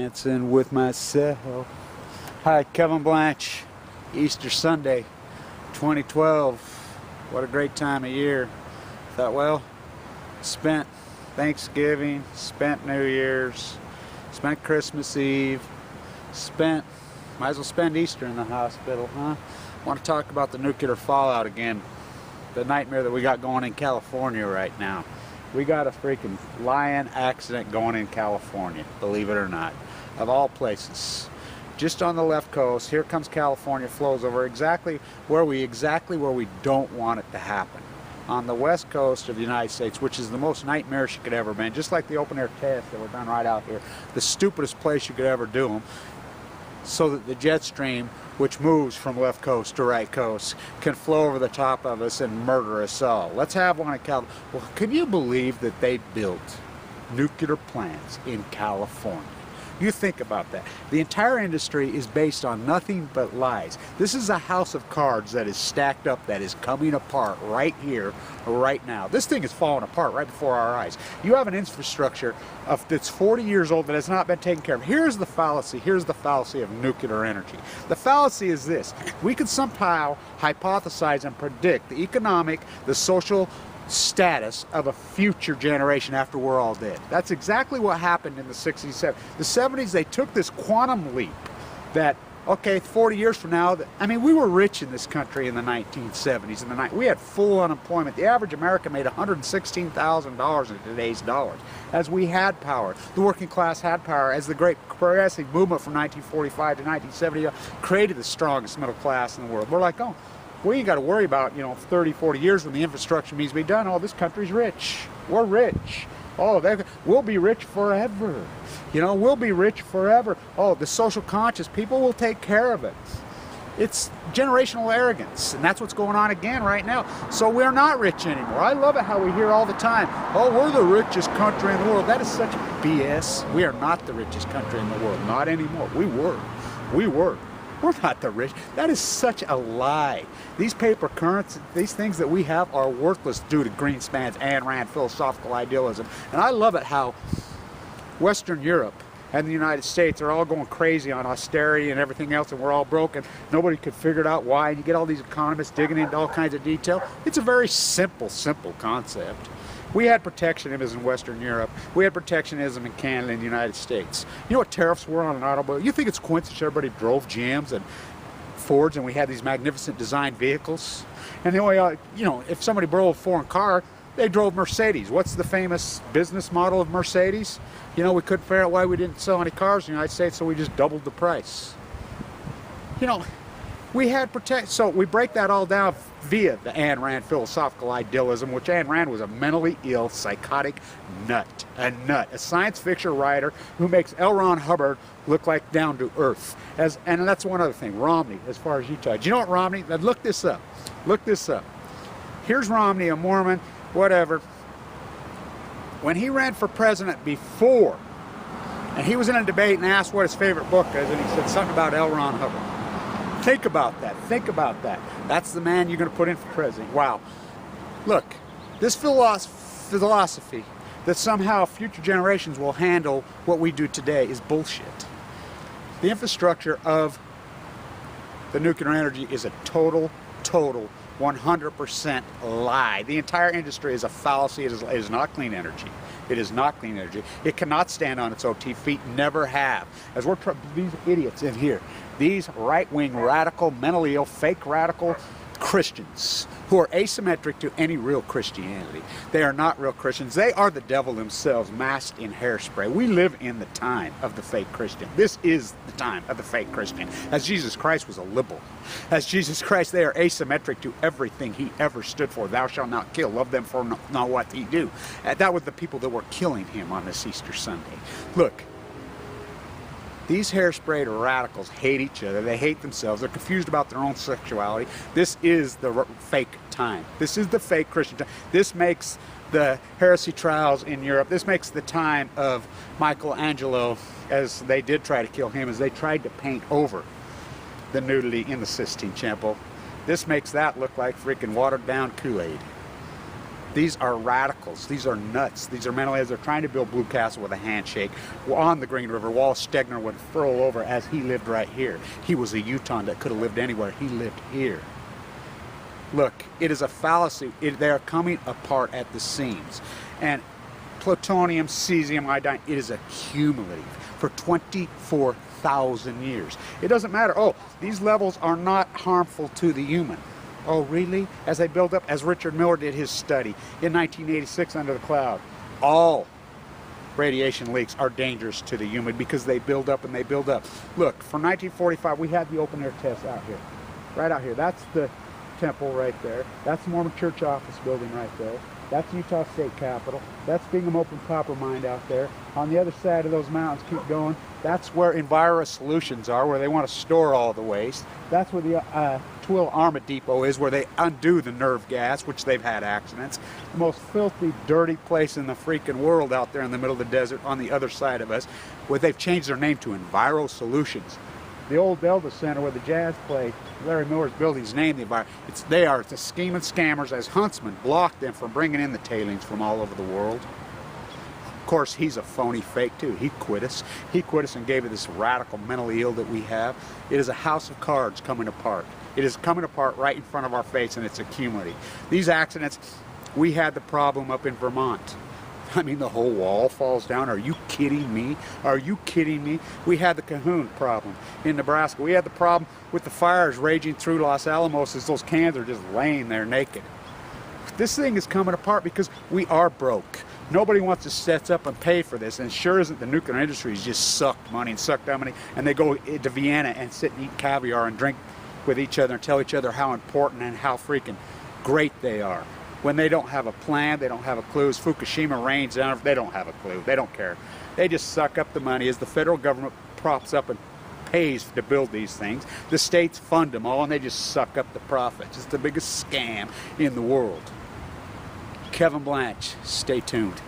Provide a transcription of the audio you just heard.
dancing with myself. Hi, Kevin Blanch. Easter Sunday, 2012. What a great time of year. Thought, well, spent Thanksgiving, spent New Year's, spent Christmas Eve, might as well spend Easter in the hospital, huh? Want to talk about the nuclear fallout again. The nightmare that we got going in California right now. We got a freaking lion accident going in California, believe it or not. Of all places. Just on the left coast, here comes California, flows over exactly where we don't want it to happen. On the west coast of the United States, which is the most nightmarish you could ever been, just like the open air tests that were done right out here, the stupidest place you could ever do them, so that the jet stream, which moves from left coast to right coast, can flow over the top of us and murder us all. Let's have one in California. Well, can you believe that they built nuclear plants in California? You think about that. The entire industry is based on nothing but lies. This is a house of cards that is stacked up, that is coming apart right here, right now. This thing is falling apart right before our eyes. You have an infrastructure that's 40 years old that has not been taken care of. Here's the fallacy. Here's the fallacy of nuclear energy. The fallacy is this. We could somehow hypothesize and predict the economic, the social status of a future generation after we're all dead. That's exactly what happened in the 60s, 70s. The 70s, they took this quantum leap that, okay, 40 years from now, I mean, we were rich in this country in the 1970s. We had full unemployment. The average American made $116,000 in today's dollars. As we had power, the working class had power, as the great progressive movement from 1945 to 1970 created the strongest middle class in the world. We're like, oh, we ain't got to worry about, 30, 40 years when the infrastructure needs to be done. Oh, this country's rich. We're rich. Oh, we'll be rich forever. We'll be rich forever. Oh, the social conscious people will take care of it. It's generational arrogance, and that's what's going on again right now. So we're not rich anymore. I love it how we hear all the time, oh, we're the richest country in the world. That is such BS. We are not the richest country in the world. Not anymore. We were. We're not the rich. That is such a lie. These paper currency, these things that we have are worthless due to Greenspan's Ayn Rand philosophical idealism. And I love it how Western Europe and the United States are all going crazy on austerity and everything else, and we're all broken. Nobody could figure it out why. And you get all these economists digging into all kinds of detail. It's a very simple concept. We had protectionism in Western Europe. We had protectionism in Canada and the United States. You know what tariffs were on an automobile? You think it's coincidence everybody drove GMs and Fords and we had these magnificent design vehicles? And the only, if somebody borrowed a foreign car, they drove Mercedes. What's the famous business model of Mercedes? We couldn't figure out why we didn't sell any cars in the United States, so we just doubled the price. We had so we break that all down via the Ayn Rand philosophical idealism, which Ayn Rand was a mentally ill, psychotic nut, a science fiction writer who makes L. Ron Hubbard look like down to earth. And that's one other thing, Romney, as far as Utah. Do you know what Romney? Look this up. Here's Romney, a Mormon, whatever. When he ran for president before, and he was in a debate and asked what his favorite book is, and he said something about L. Ron Hubbard. Think about that. That's the man you're going to put in for president. Wow. Look, this philosophy that somehow future generations will handle what we do today is bullshit. The infrastructure of the nuclear energy is a total 100% lie. The entire industry is a fallacy. It is not clean energy. It is not clean energy. It cannot stand on its own 2 feet, never have. As we're these idiots in here, these right-wing, radical, mentally ill, fake radical Christians who are asymmetric to any real Christianity. They are not real Christians. They are the devil themselves, masked in hairspray. We live in the time of the fake Christian. This is the time of the fake Christian. As Jesus Christ was a liberal. As Jesus Christ, they are asymmetric to everything he ever stood for. Thou shalt not kill. Love them for not what he do. That was the people that were killing him on this Easter Sunday. Look. These hairsprayed radicals hate each other. They hate themselves. They're confused about their own sexuality. This is the fake time. This is the fake Christian time. This makes the heresy trials in Europe. This makes the time of Michelangelo, as they did try to kill him, as they tried to paint over the nudity in the Sistine Chapel. This makes that look like freaking watered down Kool-Aid. These are radicals. These are nuts. These are mental heads. They're trying to build Blue Castle with a handshake on the Green River. Wallace Stegner would furl over as he lived right here. He was a Utahn that could have lived anywhere. He lived here. Look, it is a fallacy. They are coming apart at the seams. And plutonium, cesium, iodine, it is a cumulative for 24,000 years. It doesn't matter. Oh, these levels are not harmful to the human. Oh, really? As they build up, as Richard Miller did his study in 1986 under the cloud, all radiation leaks are dangerous to the human because they build up and they build up. Look, for 1945, we had the open air test out here. Right out here. That's the temple right there. That's the Mormon Church office building right there. That's Utah State Capitol. That's Bingham Open Copper Mine out there. On the other side of those mountains, keep going. That's where Enviro Solutions are, where they want to store all the waste. That's where the Twill Arma Depot is, where they undo the nerve gas, which they've had accidents. The most filthy, dirty place in the freaking world out there in the middle of the desert on the other side of us, where they've changed their name to Enviro Solutions. The old Delta Center where the Jazz played, Larry Miller's building's named the Enviro. It's the scheming scammers as Huntsman blocked them from bringing in the tailings from all over the world. Of course, he's a phony fake too. He quit us. He quit us and gave it this radical mentally ill that we have. It is a house of cards coming apart. It is coming apart right in front of our face, and it's accumulating. These accidents, we had the problem up in Vermont. I mean, the whole wall falls down. Are you kidding me? Are you kidding me? We had the Cahoon problem in Nebraska. We had the problem with the fires raging through Los Alamos as those cans are just laying there naked. This thing is coming apart because we are broke. Nobody wants to set up and pay for this, and sure isn't the nuclear industry has just sucked money and sucked out money, and they go to Vienna and sit and eat caviar and drink with each other and tell each other how important and how freaking great they are. When they don't have a plan, they don't have a clue. As Fukushima rains down, they don't have a clue. They don't care. They just suck up the money as the federal government props up and pays to build these things. The states fund them all, and they just suck up the profits. It's the biggest scam in the world. Kevin Blanch, stay tuned.